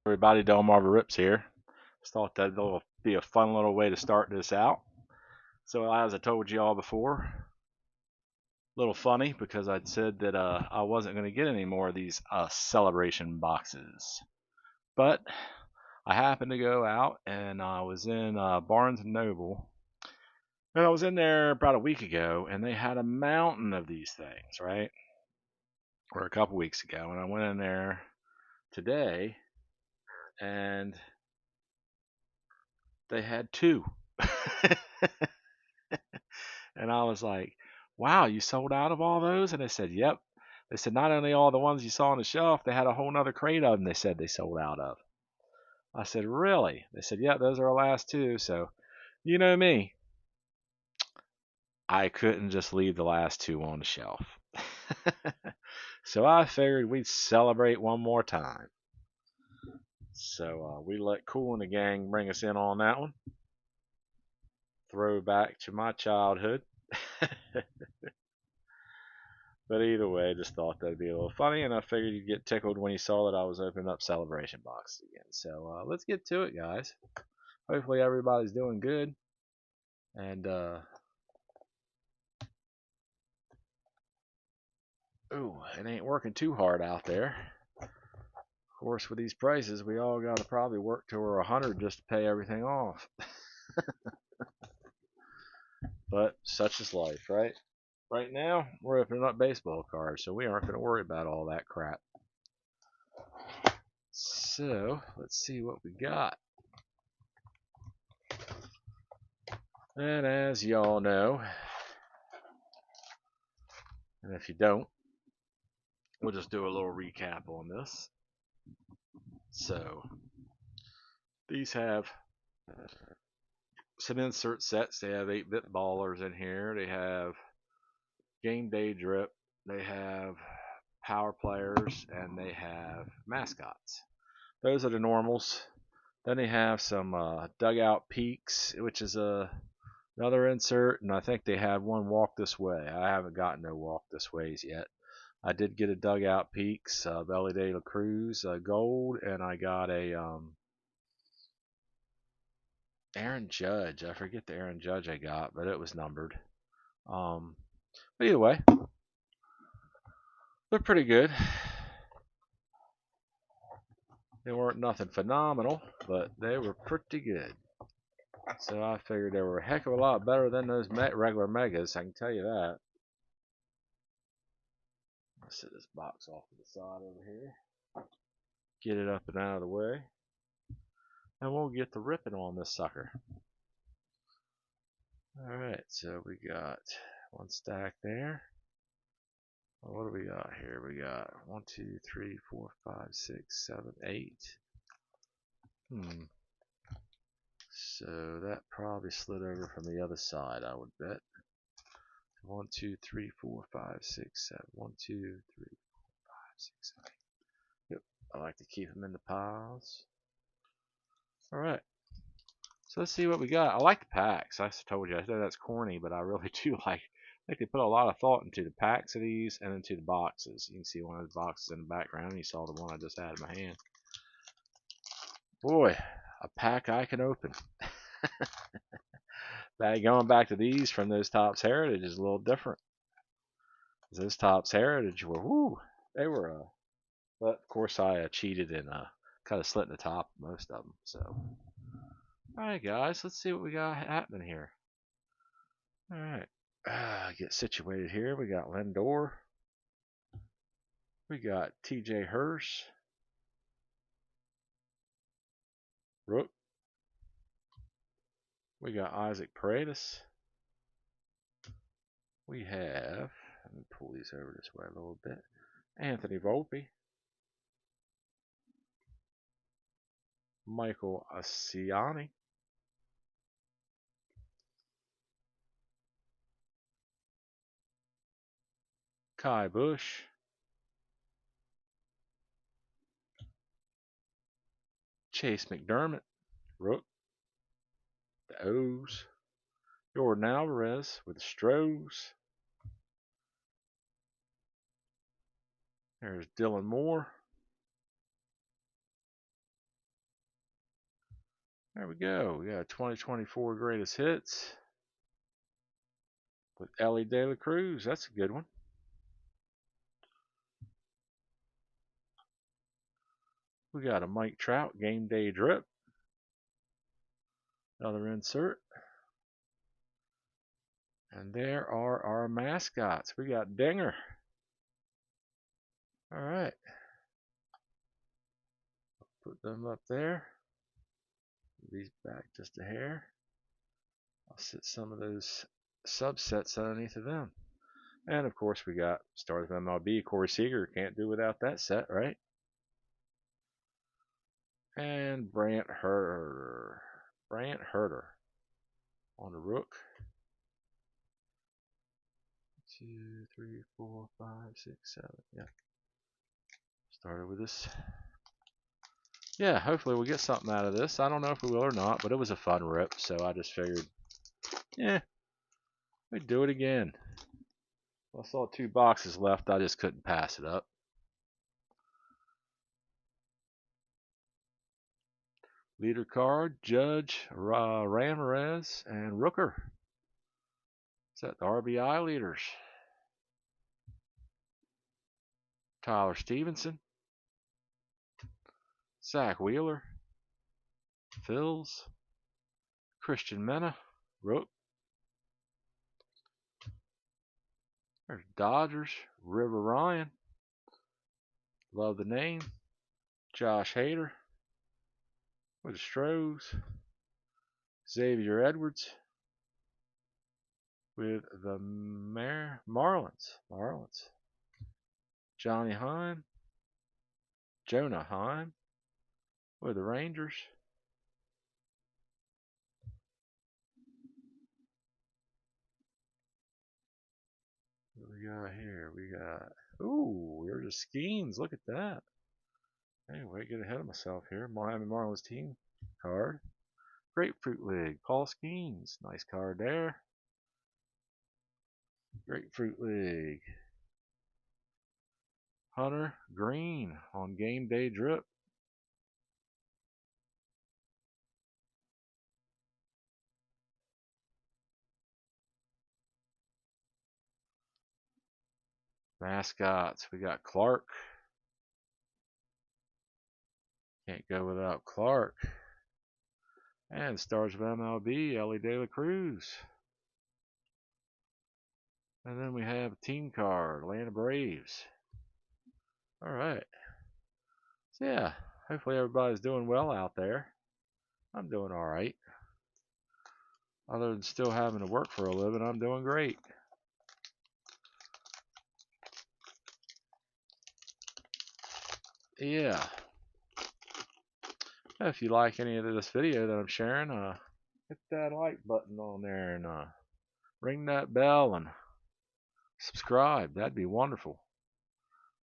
Everybody, Delmarva RiPz here. Just thought that will be a fun little way to start this out. So as I told you all before, a little funny because I'd said that I wasn't going to get any more of these celebration boxes. But I happened to go out and I was in Barnes & Noble. And I was in there about a week ago and they had a mountain of these things, right? Or a couple weeks ago. And I went in there today and they had two. And I was like, wow, you sold out of all those? And they said, yep. They said, not only all the ones you saw on the shelf, they had a whole nother crate of them they said they sold out of. I said, really? They said, yep, those are our last two. So, you know me, I couldn't just leave the last two on the shelf. So I figured we'd celebrate one more time. So we let Cool and the gang bring us in on that one. Throwback to my childhood. But either way, I just thought that'd be a little funny, and I figured you'd get tickled when you saw that I was opening up Celebration Boxes again. So let's get to it, guys. Hopefully everybody's doing good. And, ooh, it ain't working too hard out there. Of course, with these prices, we all got to probably work till we're 100 just to pay everything off. But such is life, right? Right now, we're opening up baseball cards, so we aren't going to worry about all that crap. So, let's see what we got. And as y'all know, and if you don't, we'll just do a little recap on this. So, these have some insert sets. They have 8-bit ballers in here. They have game day drip. They have power players, and they have mascots. Those are the normals. Then they have some dugout peaks, which is another insert, and I think they have one walk this way. I haven't gotten no walk this ways yet. I did get a dugout peaks, Belly de la Cruz gold, and I got a Aaron Judge. I forget the Aaron Judge I got, but it was numbered. But either way, they're pretty good. They weren't nothing phenomenal, but they were pretty good. So I figured they were a heck of a lot better than those regular megas, I can tell you that. Let's set this box off to the side over here. Get it up and out of the way. And we'll get the ripping on this sucker. Alright, so we got one stack there. What do we got here? We got 1, 2, 3, 4, 5, 6, 7, 8. So that probably slid over from the other side, I would bet. 1, 2, 3, 4, 5, 6, 7. 1, 2, 3, 4, 5, 6, 7. Yep, I like to keep them in the piles. Alright, so let's see what we got. I like the packs. I told you, I know that's corny, but I really do like. I think they put a lot of thought into the packs of these and into the boxes. You can see one of the boxes in the background. You saw the one I just had in my hand. Boy, a pack I can open. Going back to these from those Topps Heritage is a little different. Those Topps Heritage were, whoo, they were, but of course I cheated and kind of slit in the top of most of them. So, alright guys, let's see what we got happening here. Alright, get situated here. We got Lindor. We got TJ Hurst. Rook. We got Isaac Paredes. We have, let me pull these over this way a little bit, Anthony Volpe. Michael Asiani. Kai Bush. Chase McDermott. Rook. The O's. Jordan Alvarez with the Stros. There's Dylan Moore. There we go. We got 2024 greatest hits with Ellie De La Cruz. That's a good one. We got a Mike Trout game day drip. Another insert. And there are our mascots. We got Dinger. All right. Put them up there. These back just a hair. I'll sit some of those subsets underneath of them. And of course, we got Stars of MLB, Corey Seager. Can't do without that set, right? And Brant Herter. On the rook. 2, 3, 4, 5, 6, 7. Yeah. Started with this. Yeah, hopefully we'll get something out of this. I don't know if we will or not, but it was a fun rip, so I just figured, yeah, we'd do it again. I saw 2 boxes left. I just couldn't pass it up. Leader card, Judge, Ramirez, and Rooker. Is that the RBI leaders? Tyler Stevenson, Zach Wheeler, Phils, Christian Mena, Rook. There's Dodgers, River Ryan. Love the name. Josh Hader with the Stros. Xavier Edwards with the Marlins. Johnny Heim. Jonah Heim with the Rangers. What we got here? We got, ooh, there's a Skeens. Look at that. Anyway, get ahead of myself here. Miami Marlins team card. Grapefruit League, Paul Skeens. Nice card there. Grapefruit League. Hunter Green on game day drip. Mascots, we got Clark. Can't go without Clark. And Stars of MLB, Ellie De La Cruz. And then we have a team card, Atlanta Braves. All right. So yeah, hopefully everybody's doing well out there. I'm doing all right. Other than still having to work for a living, I'm doing great. Yeah. If you like any of this video that I'm sharing, hit that like button on there and ring that bell and subscribe. That'd be wonderful.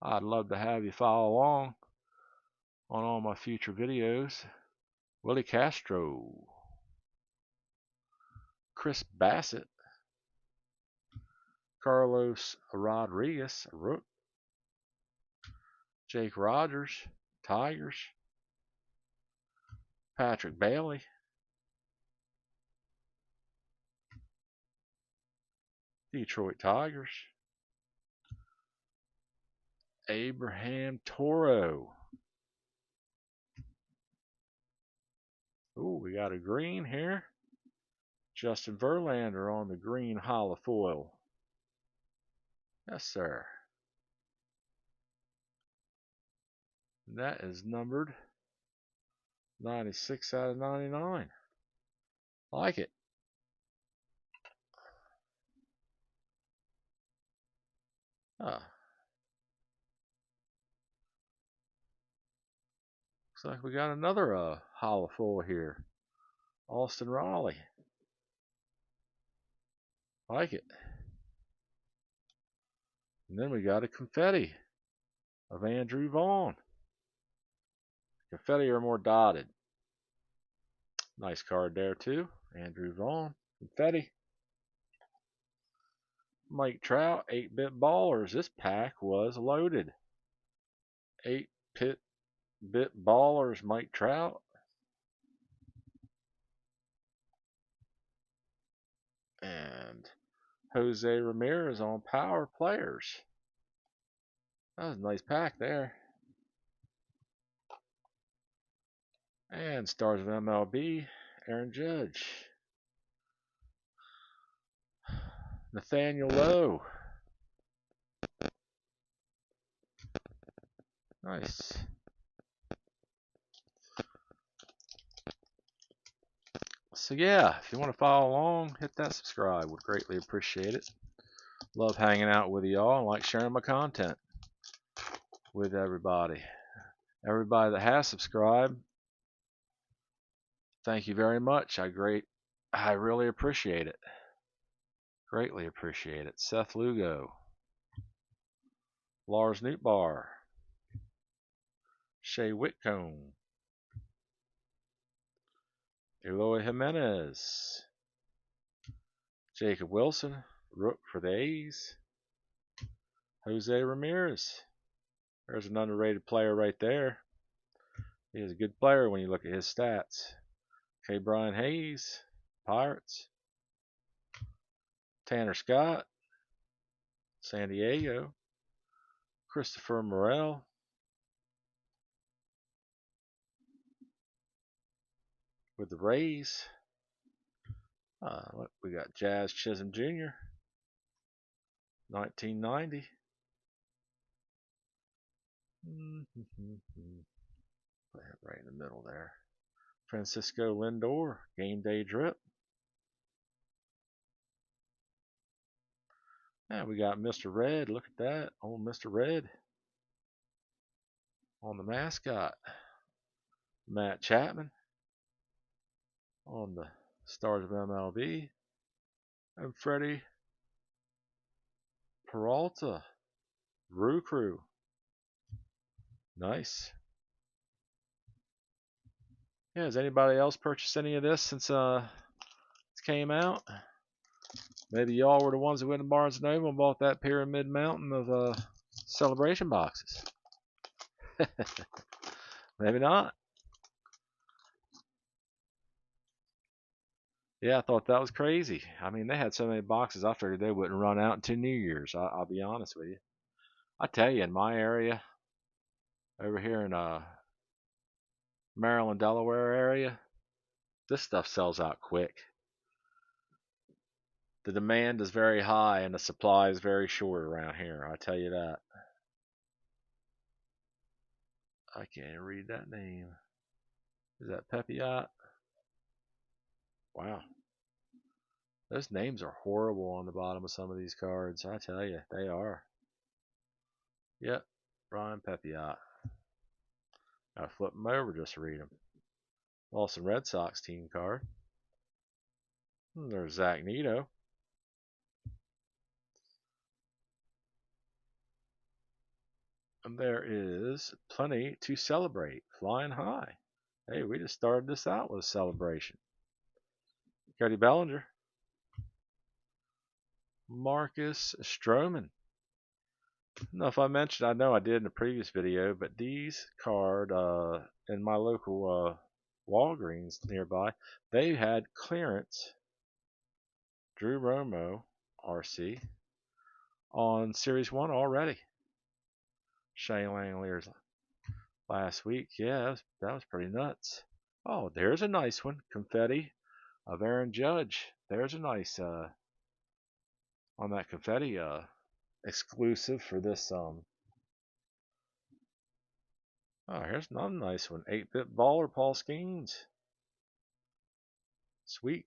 I'd love to have you follow along on all my future videos. Willie Castro, Chris Bassett, Carlos Rodriguez, Rook, Jake Rogers, Tigers, Patrick Bailey, Detroit Tigers, Abraham Toro. Ooh, we got a green here. Justin Verlander on the green holofoil. Yes, sir. And that is numbered 96 out of 99. I like it. Ah. Looks like we got another holofoil here. Austin Riley. I like it. And then we got a confetti of Andrew Vaughn. Confetti are more dotted. Nice card there too. Andrew Vaughn. Confetti. Mike Trout, 8-bit ballers. This pack was loaded. 8-bit ballers, Mike Trout. And Jose Ramirez on Power Players. That was a nice pack there. And Stars of MLB, Aaron Judge. Nathaniel Lowe. Nice. So yeah, if you want to follow along, hit that subscribe. Would greatly appreciate it. Love hanging out with y'all and like sharing my content with everybody. Everybody that has subscribed, thank you very much. I really appreciate it. Greatly appreciate it. Seth Lugo, Lars Nootbaar, Shea Whitcomb, Eloy Jimenez, Jacob Wilson, Rook for the A's, Jose Ramirez. There's an underrated player right there. He is a good player when you look at his stats. K. Brian Hayes, Pirates. Tanner Scott, San Diego. Christopher Morel. With the Rays. We got Jazz Chisholm Jr. 1990. Put it right in the middle there. Francisco Lindor, Game Day Drip. Yeah, we got Mr. Red. Look at that. Old Mr. Red. On the mascot. Matt Chapman. On the Stars of MLB. And Freddie Peralta. Roo Crew. Nice. Yeah, has anybody else purchased any of this since it came out? Maybe y'all were the ones that went to Barnes & Noble and bought that Pyramid Mountain of Celebration boxes. Maybe not. Yeah, I thought that was crazy. I mean, they had so many boxes, I figured they wouldn't run out until New Year's. I'll be honest with you. I tell you, in my area, over here in Maryland, Delaware area, this stuff sells out quick. The demand is very high and the supply is very short around here. I tell you that. I can't read that name. Is that Pepiot? Wow. Those names are horrible on the bottom of some of these cards. I tell you, they are. Yep, Brian Pepiot. Gotta flip them over just to read them. Boston Red Sox team card. There's Zach Neto. And there is plenty to celebrate. Flying high. Hey, we just started this out with a celebration. Cody Bellinger. Marcus Stroman. I don't know if I mentioned, I know I did in the previous video, but these card in my local Walgreens nearby, they had clearance Drew Romo RC on Series 1 already. Shane Langlear's last week. Yeah, that was pretty nuts. Oh, there's a nice one. Confetti of Aaron Judge. There's a nice on that confetti exclusive for this Oh, here's another nice one. 8-bit baller Paul Skeens. Sweet.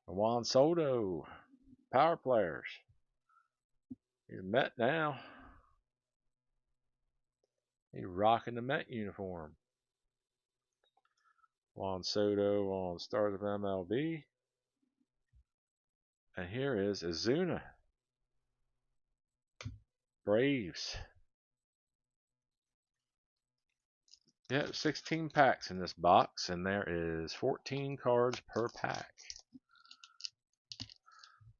Juan Soto. Power players. He's Met now. He's rocking the Met uniform. Juan Soto on Stars of MLB. And here is Azuna. Braves. Yeah, 16 packs in this box, and there is 14 cards per pack.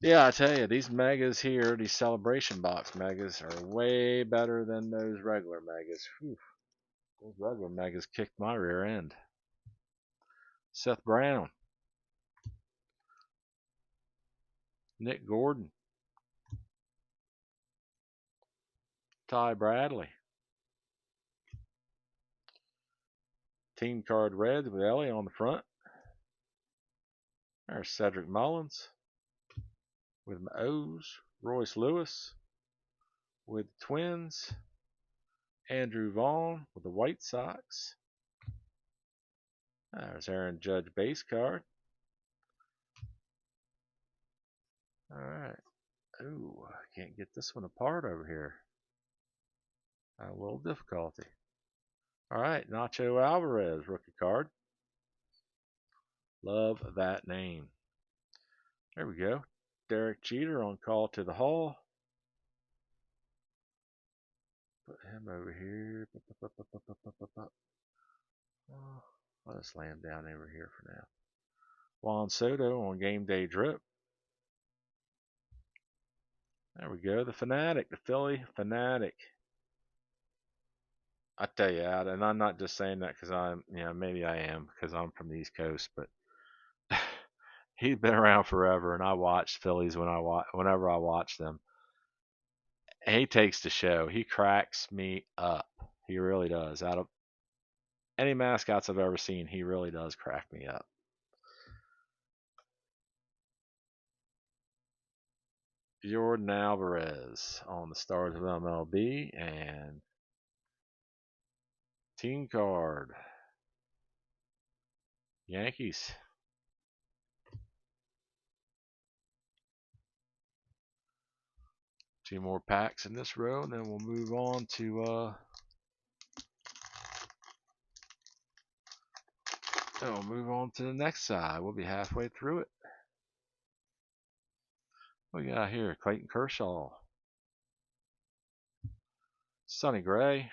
Yeah, I tell you, these megas here, these Celebration Box megas, are way better than those regular megas. Whew. Those regular megas kicked my rear end. Seth Brown. Nick Gordon, Ty Bradley. Team card Reds with Ellie on the front. There's Cedric Mullins with my O's. Royce Lewis with the Twins. Andrew Vaughn with the White Sox. There's Aaron Judge base card. All right. Ooh, I can't get this one apart over here. A little difficulty. All right, Nacho Alvarez rookie card. Love that name. There we go. Derek Jeter on call to the Hall. Put him over here. I'll just lay him down over here for now. Juan Soto on game day drip. There we go. The Fanatic, the Philly Fanatic. I tell you, and I'm not just saying that because maybe I am because I'm from the East Coast, but he's been around forever, and I watched Phillies whenever I watch them. And he takes the show. He cracks me up. He really does. Out of any mascots I've ever seen, he really does crack me up. Jordan Alvarez on the Stars of MLB and team card Yankees. Two more packs in this row, and then we'll move on to the next side. We'll be halfway through it. What we got here? Clayton Kershaw, Sonny Gray,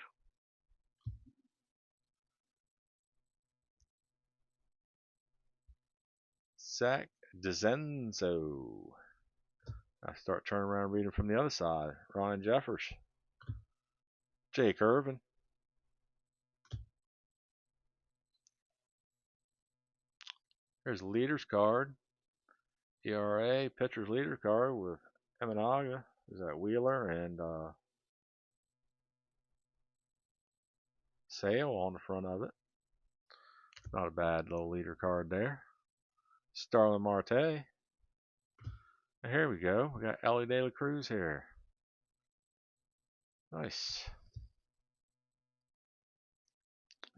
Zach DeZenzo. I start turning around reading from the other side. Ryan Jeffers, Jake Irvin, here's the leaders card. ERA pitcher's leader card with Eminaga. Is that Wheeler and Sale on the front of it. Not a bad little leader card there. Starlin Marte. And here we go. We got Ellie De La Cruz here. Nice.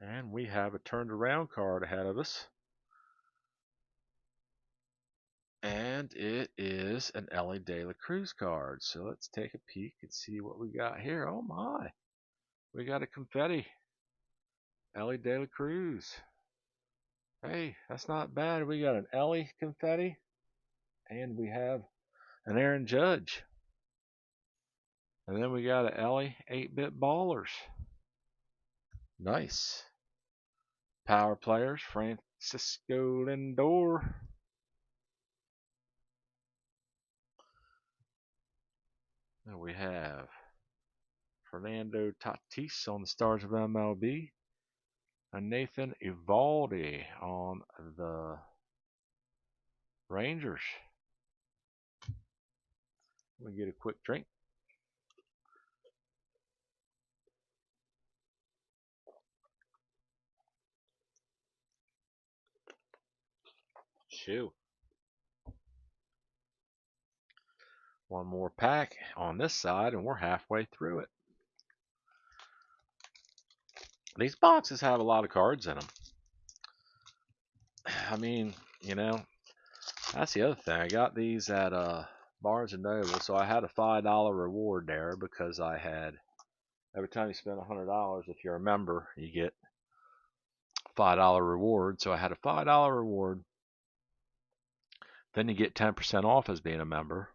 And we have a turned around card ahead of us. And it is an Ellie De La Cruz card. So let's take a peek and see what we got here. Oh my. We got a confetti. Ellie De La Cruz. Hey, that's not bad. We got an Ellie confetti. And we have an Aaron Judge. And then we got an Ellie 8-bit ballers. Nice. Power players, Francisco Lindor. Then we have Fernando Tatis on the Stars of MLB. And Nathan Eovaldi on the Rangers. Let me get a quick drink. Chew. One more pack on this side, and we're halfway through it. These boxes have a lot of cards in them. I mean, that's the other thing. I got these at Barnes & Noble, so I had a $5 reward there because I had, every time you spend $100, if you're a member, you get a $5 reward. So I had a $5 reward. Then you get 10% off as being a member.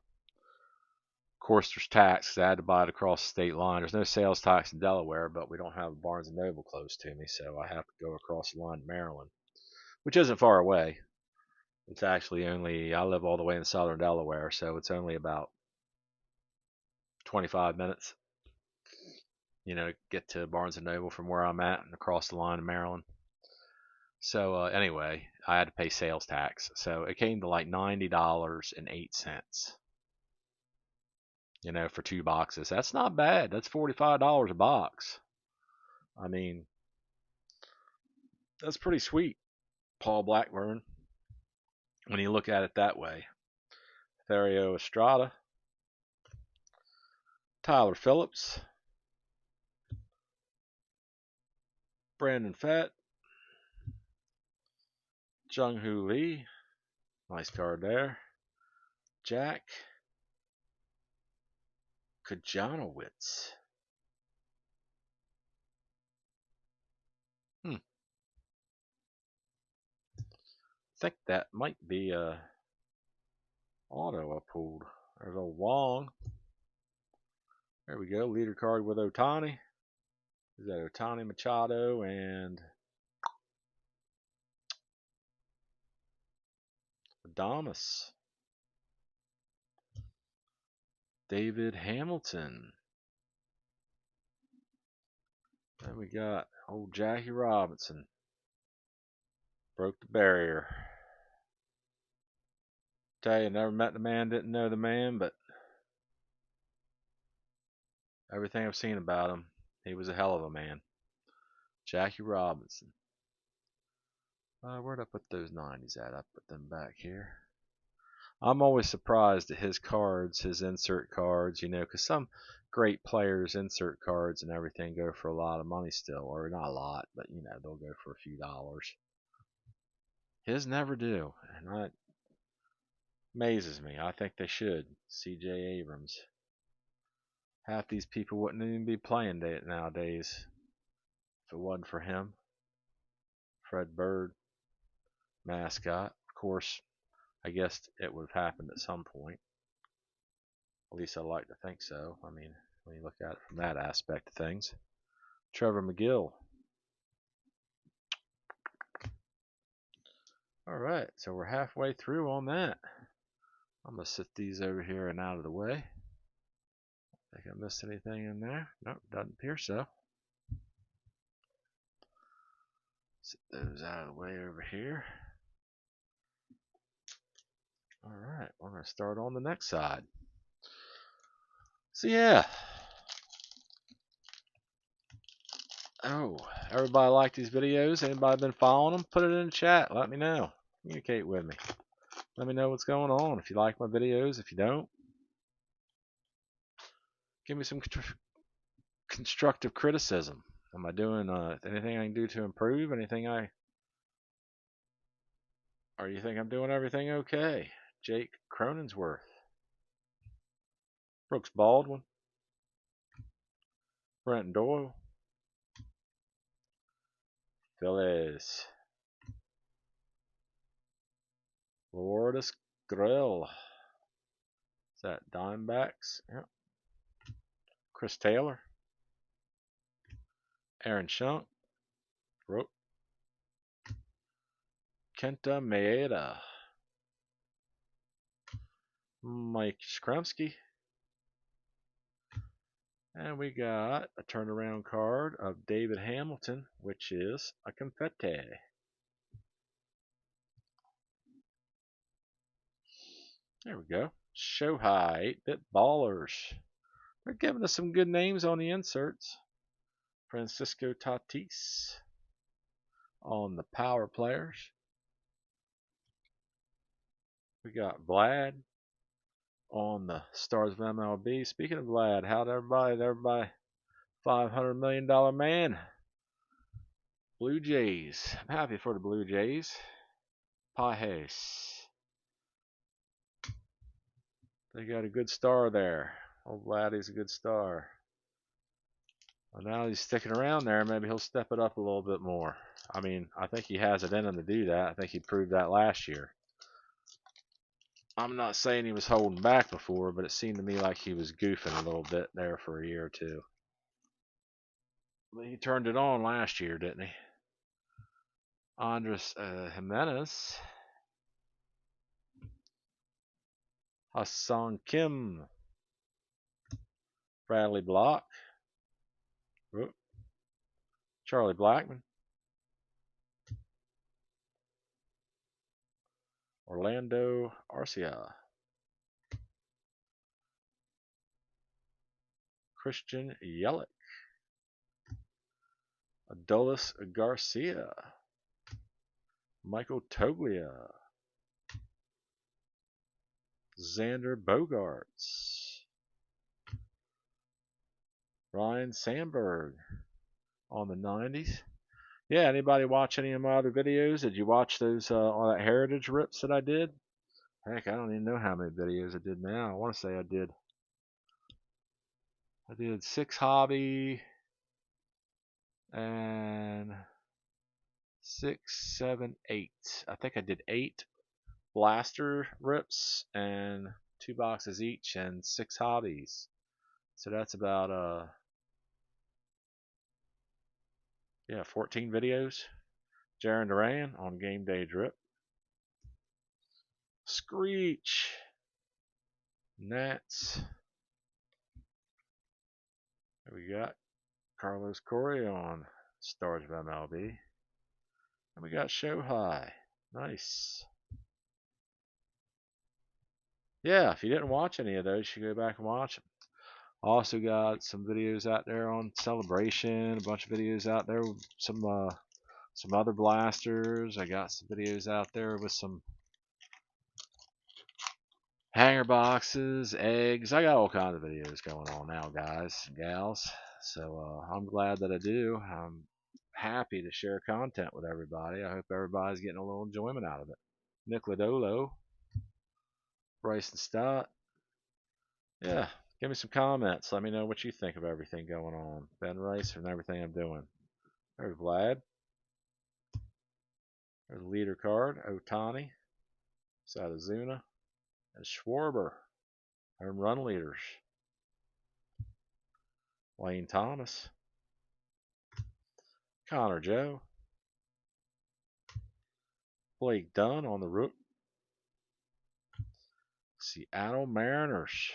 Of course, there's tax because I had to buy it across the state line. There's no sales tax in Delaware, but we don't have a Barnes & Noble close to me, so I have to go across the line to Maryland, which isn't far away. It's actually only, I live all the way in southern Delaware, so it's only about 25 minutes, to get to Barnes & Noble from where I'm at and across the line to Maryland. So anyway, I had to pay sales tax. So it came to like $90.08 you know, for 2 boxes. That's not bad. That's $45 a box. I mean, that's pretty sweet, Paul Blackburn, when you look at it that way. Thario Estrada, Tyler Phillips, Brandon Fett, Jung Hoo Lee, nice card there. Jack Kajanowicz. I think that might be a auto I pulled. There's old Wong. There we go. Leader card with Otani. Is that Otani Machado and Adamas? David Hamilton. Then we got old Jackie Robinson. Broke the barrier. Tell you, never met the man, didn't know the man, but everything I've seen about him, he was a hell of a man. Jackie Robinson. Where'd I put those 90s at? I put them back here. I'm always surprised at his cards, his insert cards, you know, because some great players' insert cards and everything go for a lot of money still, or not a lot, but you know, they'll go for a few dollars. His never do, and that amazes me. I think they should. C.J. Abrams. Half these people wouldn't even be playing nowadays if it wasn't for him. Fred Bird, mascot. Of course, I guess it would have happened at some point. At least I like to think so. I mean, when you look at it from that aspect of things. Trevor McGill. Alright, so we're halfway through on that. I'm going to sit these over here and out of the way. Think I missed anything in there? Nope, doesn't appear so. Sit those out of the way over here. Alright, we're going to start on the next side. So yeah. Oh, everybody like these videos? Anybody been following them? Put it in the chat. Let me know. Communicate with me. Let me know what's going on. If you like my videos, if you don't, give me some constructive criticism. Am I doing anything I can do to improve? Anything or you think I'm doing everything okay? Jake Cronensworth, Brooks Baldwin, Brent Doyle, Phillies, Lourdes Grill. Is that Dimebacks? Yep. Chris Taylor, Aaron Shunk, Kenta Maeda, Mike Skrumsky, and we got a turnaround card of David Hamilton, which is a confetti. There we go. Shohei 8-Bit Ballers. They're giving us some good names on the inserts. Francisco Tatis on the power players. We got Vlad on the Stars of MLB. Speaking of Vlad, how'd everybody? $500 million man. Blue Jays. I'm happy for the Blue Jays. Pajes. They got a good star there. Old Vladdy's a good star. Well, now he's sticking around there. Maybe he'll step it up a little bit more. I mean, I think he has it in him to do that. I think he proved that last year. I'm not saying he was holding back before, but it seemed to me like he was goofing a little bit there for a year or two. But he turned it on last year, didn't he? Andres Jimenez. Hassan Kim. Bradley Block. Whoop. Charlie Blackmon. Orlando Arcia. Christian Yelich. Adolis Garcia. Michael Toglia. Xander Bogaerts. Ryan Sandberg on the 90s. Yeah, anybody watch any of my other videos? Did you watch those on that Heritage rips that I did? Heck, I don't even know how many videos I did now. I want to say I did 6 hobby and 6, 7, 8. I think I did 8 blaster rips and 2 boxes each and 6 hobbies. So that's about 14 videos. Jaron Duran on game day drip. Screech. Nats. We got Carlos Correa on Stars of MLB. And we got Shohei. Nice. Yeah, if you didn't watch any of those, you should go back and watch them. Also got some videos out there on Celebration, a bunch of videos out there with some other blasters. I got some videos out there with some hanger boxes, eggs. I got all kinds of videos going on now, guys and gals. So I'm glad that I do. I'm happy to share content with everybody. I hope everybody's getting a little enjoyment out of it. Nick Lodolo, Bryson Stott. Yeah, give me some comments. Let me know what you think of everything going on. Ben Rice and everything I'm doing. There's Vlad. There's the leader card. Otani. Sadazuna. And Schwarber. Home run leaders. Lane Thomas. Connor Joe. Blake Dunn on the rook. Seattle Mariners.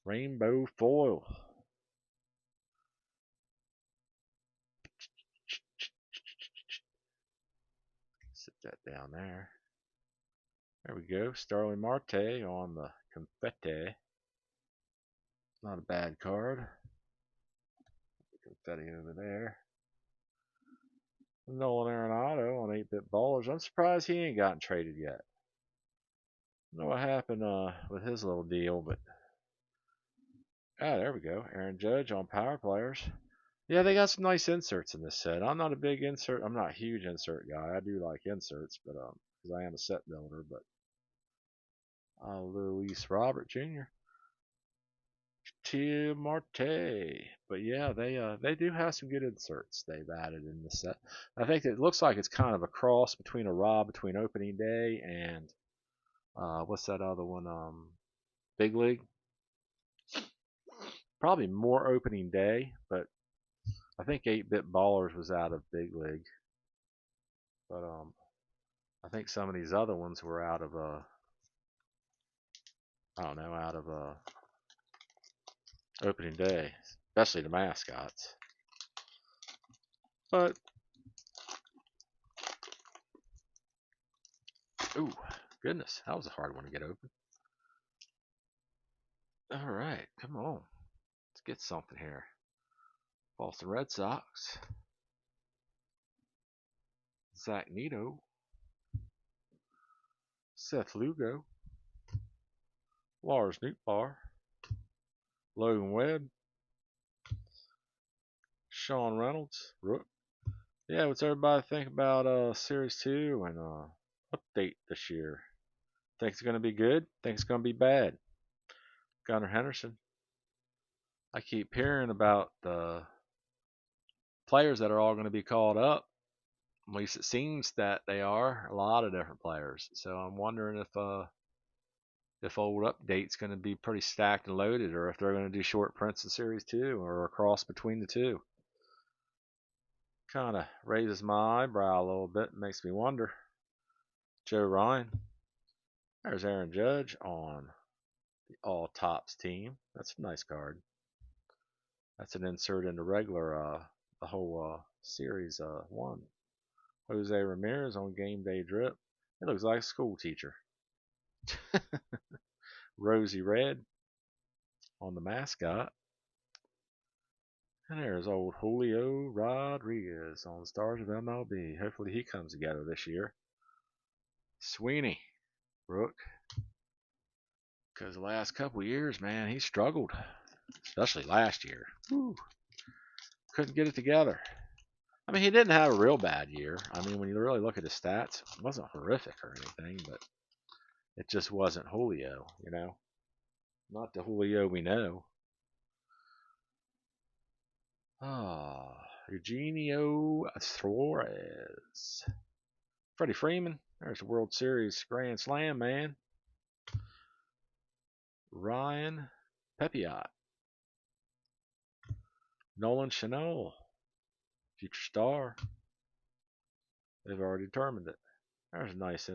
Rainbow foil. Sit that down there. There we go. Starling Marte on the confetti. Not a bad card. Confetti over there. Nolan Arenado on 8-bit ballers. I'm surprised he ain't gotten traded yet. I don't know what happened with his little deal, but there we go. Aaron Judge on power players. Yeah, they got some nice inserts in this set. I'm not a huge insert guy. I do like inserts, but because I am a set builder, but Luis Robert Jr. Tim Marte. But yeah, they do have some good inserts they've added in the set. I think it looks like it's kind of a cross between between opening day and what's that other one? Big League. Probably more opening day, but I think 8-bit ballers was out of Big League. But I think some of these other ones were out of opening day, especially the mascots. But ooh, goodness, that was a hard one to get open. All right, come on, let's get something here. Boston Red Sox. Zach Neto. Seth Lugo. Lars Nootbaar. Logan Webb. Sean Reynolds. Rook. Yeah, what's everybody think about Series 2 and update this year? Think it's going to be good? Think it's going to be bad? Gunnar Henderson. I keep hearing about the players that are all going to be called up. At least it seems that they are a lot of different players. So I'm wondering if old update's going to be pretty stacked and loaded, or if they're going to do short prints in Series 2 or a cross between the two. Kind of raises my eyebrow a little bit, makes me wonder. Joe Ryan. There's Aaron Judge on the All Tops team. That's a nice card. That's an insert into regular, the whole Series 1. Jose Ramirez on game day drip. It looks like a school teacher. Rosie Red on the mascot. And there's old Julio Rodriguez on the Stars of MLB. Hopefully he comes together this year. Sweeney, Brooke, because the last couple years, man, he struggled, especially last year. Whew. Couldn't get it together. I mean, he didn't have a real bad year. I mean, when you really look at his stats, it wasn't horrific or anything, but it just wasn't Julio, you know? Not the Julio we know. Ah, Eugenio Suarez. Freddie Freeman. There's a World Series Grand Slam, man. Ryan Pepiot. Nolan Chanel. Future star. They've already determined it. There's a nice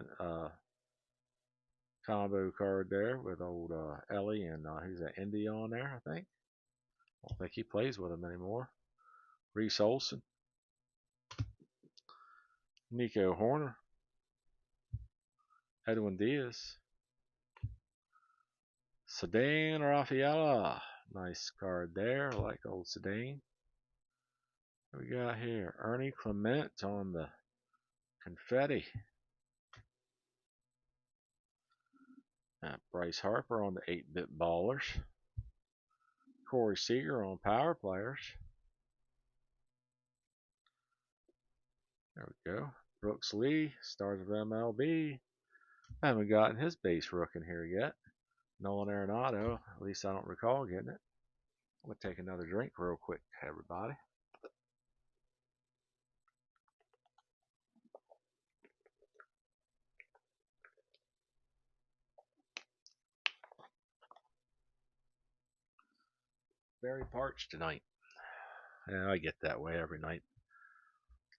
combo card there with old Ellie and who's that, Indy on there, I think. I don't think he plays with him anymore. Reese Olson. Nico Horner. Edwin Diaz. Sedan Rafaela. Nice card there. I like old Sedan. What we got here? Ernie Clement on the confetti. Bryce Harper on the 8-bit ballers. Corey Seager on power players. There we go. Brooks Lee, Stars of MLB. I haven't gotten his base rook in here yet. Nolan Arenado, at least I don't recall getting it. I'm going to take another drink real quick, everybody. Very parched tonight. Yeah, I get that way every night.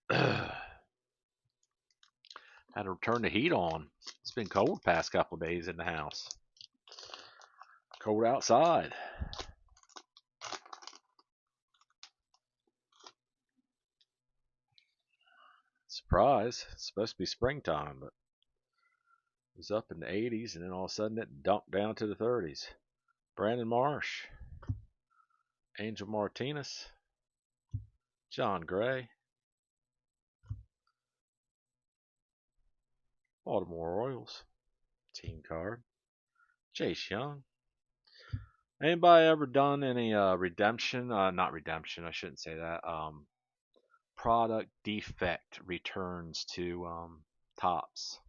Had to turn the heat on. It's been cold past couple of days in the house. Cold outside. Surprise. It's supposed to be springtime, but it was up in the 80s, and then all of a sudden it dumped down to the 30s. Brandon Marsh. Angel Martinez. John Gray. Baltimore Orioles. Team card. Chase Young. Anybody ever done any redemption? Not redemption, I shouldn't say that. Product defect returns to Tops.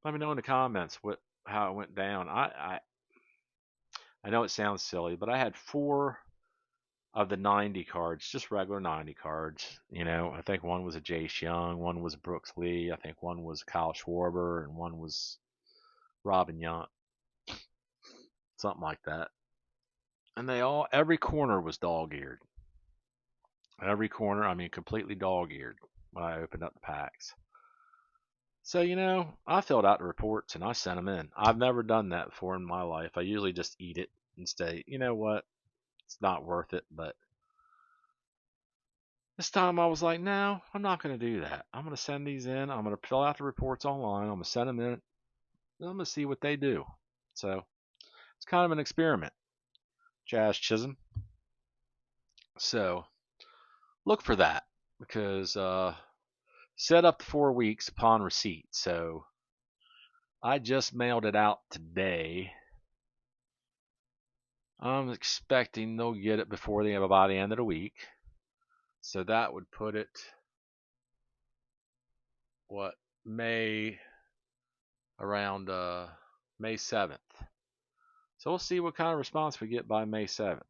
Let me know in the comments how it went down. I know it sounds silly, but I had 4 of the 90 cards, just regular 90 cards. You know, I think one was a Jace Young, one was Brooks Lee, I think one was Kyle Schwarber, and one was Robin Yount, something like that. And every corner was dog-eared. Every corner, I mean, completely dog-eared when I opened up the packs. So, you know, I filled out the reports and I sent them in. I've never done that before in my life. I usually just eat it and say, you know what, it's not worth it. But this time I was like, no, I'm not going to do that. I'm going to send these in. I'm going to fill out the reports online. I'm going to send them in. I'm going to see what they do. So it's kind of an experiment. Jazz Chisholm. So look for that because set up the 4 weeks upon receipt. So I just mailed it out today. I'm expecting they'll get it by the end of the week. So that would put it around May 7th. So we'll see what kind of response we get by May 7th.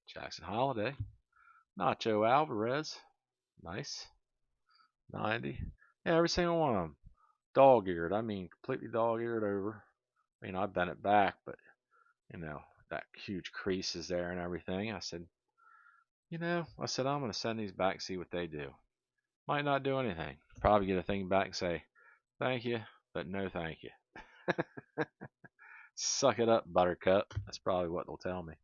Jackson Holiday, Nacho Alvarez, nice, 90. Yeah, every single one of them, dog-eared. I mean, completely dog-eared over. I mean, I bent it back, but you know that huge crease is there and everything. I said, I'm going to send these back, see what they do. Might not do anything. Probably get a thing back and say, thank you, but no thank you. Suck it up, Buttercup. That's probably what they'll tell me.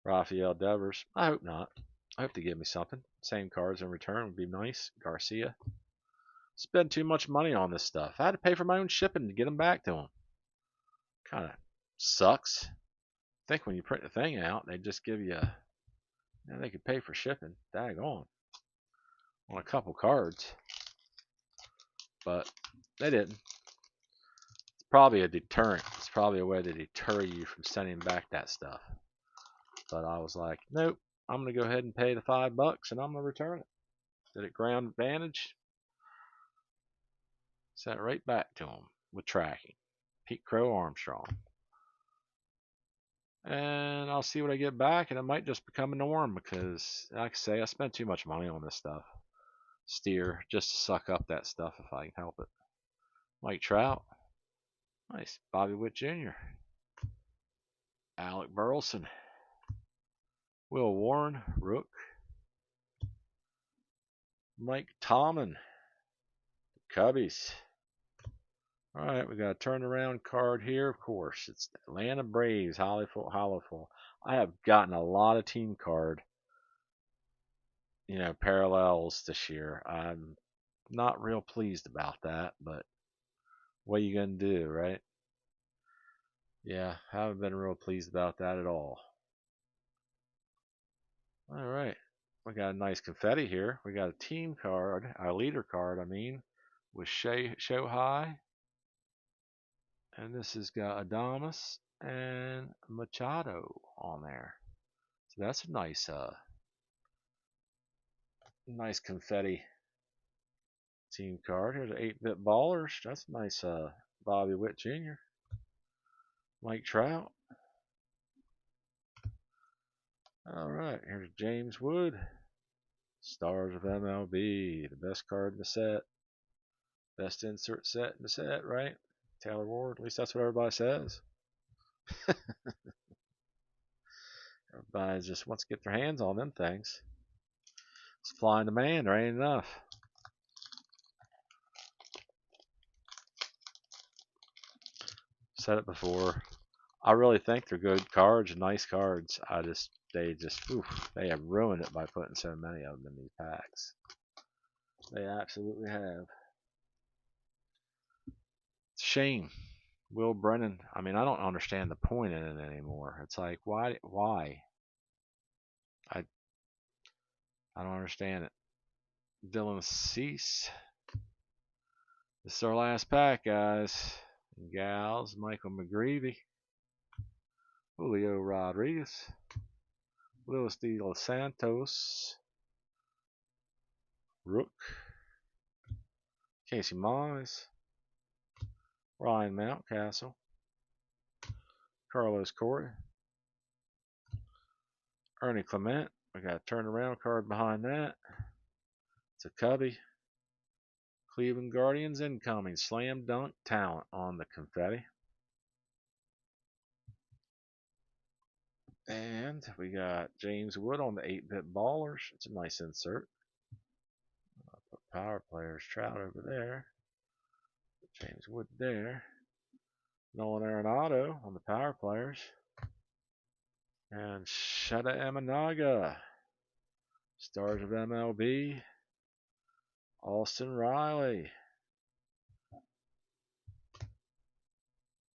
Rafael Devers. I hope not. I hope they give me something. Same cards in return would be nice. Garcia. Spend too much money on this stuff. I had to pay for my own shipping to get them back to them. Kind of sucks. think when you print the thing out, they just give you, they could pay for shipping. Daggone. On a couple cards. But they didn't. It's probably a deterrent. It's probably a way to deter you from sending back that stuff. But I was like, nope, I'm going to go ahead and pay the $5 and I'm going to return it. Did it ground advantage? Sent it right back to him with tracking. Pete Crow Armstrong. And I'll see what I get back, and it might just become a norm because, like I say, I spent too much money on this stuff. Steer, just to suck up that stuff if I can help it. Mike Trout. Nice. Bobby Witt Jr. Alec Burleson. Will Warren. Rook. Mike Tomlin. Cubbies. All right, we got a turnaround card here, of course. It's the Atlanta Braves, Hollywood. I have gotten a lot of team card, parallels this year. I'm not real pleased about that, but what are you going to do, right? Yeah, haven't been real pleased about that at all. All right, we got a nice confetti here. We got a team card, a leader card, with Shohei. And this has got Adames and Machado on there. So that's a nice confetti team card. Here's an 8-bit ballers. That's a nice Bobby Witt Jr. Mike Trout. All right, here's James Wood. Stars of MLB, the best card in the set. Best insert set in the set, right? Taylor Ward, at least that's what everybody says. Everybody just wants to get their hands on them things. Supply and demand, there ain't enough. Said it before. I really think they're good cards, nice cards. They have ruined it by putting so many of them in these packs. They absolutely have. It's a shame. Will Brennan. I don't understand the point in it anymore. It's like, why? I don't understand it. Dylan Cease. This is our last pack, guys and gals. Michael McGreevy. Julio Rodriguez. Luis de los Santos. Rook. Casey Mize. Ryan Mountcastle. Carlos Correa. Ernie Clement. We got a turnaround card behind that. It's a Cubby. Cleveland Guardians incoming. Slam dunk talent on the confetti. And we got James Wood on the 8-bit ballers. It's a nice insert. I'll put power players Trout over there. Put James Wood there. Nolan Arenado on the power players. And Shota Imanaga. Stars of MLB. Austin Riley.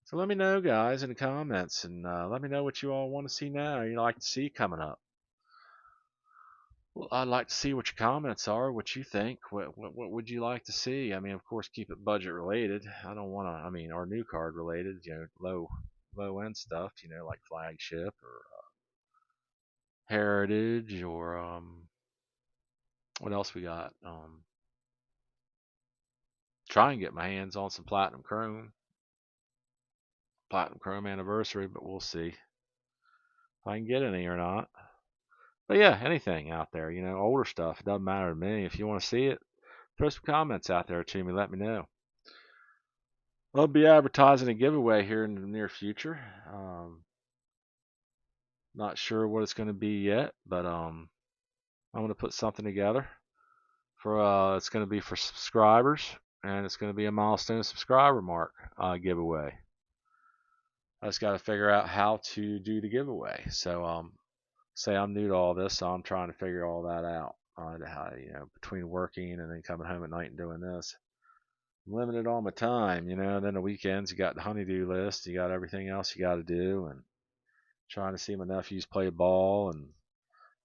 So let me know, guys, in the comments, and let me know what you all want to see now. You'd like to see coming up. Well, I'd like to see what your comments are, what you think. What would you like to see? Of course, keep it budget related. I don't want to. Or new card related. Low end stuff. Like flagship or heritage or what else we got? Try and get my hands on some platinum chrome anniversary, but we'll see if I can get any or not. But yeah, anything out there, older stuff, it doesn't matter to me. If you want to see it, throw some comments out there to me, let me know. I'll be advertising a giveaway here in the near future. Not sure what it's going to be yet, but I'm going to put something together for it's going to be for subscribers, and it's going to be a milestone subscriber mark giveaway. I just got to figure out how to do the giveaway. So say I'm new to all this, so I'm trying to figure all that out. Between working and then coming home at night and doing this, I'm limited on my time. Then the weekends, you got the honeydew list, you got everything else you got to do, and trying to see my nephews play ball and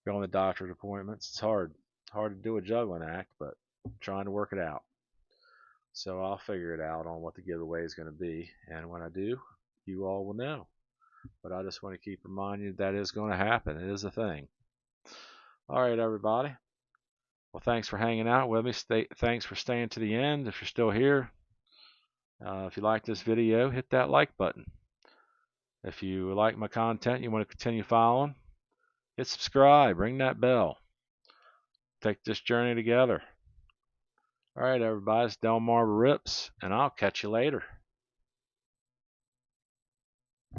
going to doctor's appointments. It's hard to do a juggling act, but I'm trying to work it out. So I'll figure it out on what the giveaway is going to be, and when I do, you all will know. But I just want to keep reminding you that is going to happen. It is a thing. All right, everybody. Well, thanks for hanging out with me. Thanks for staying to the end. If you're still here, if you like this video, hit that like button. If you like my content, you want to continue following, hit subscribe, ring that bell. Take this journey together. All right, everybody, it's Delmar RiPz, and I'll catch you later.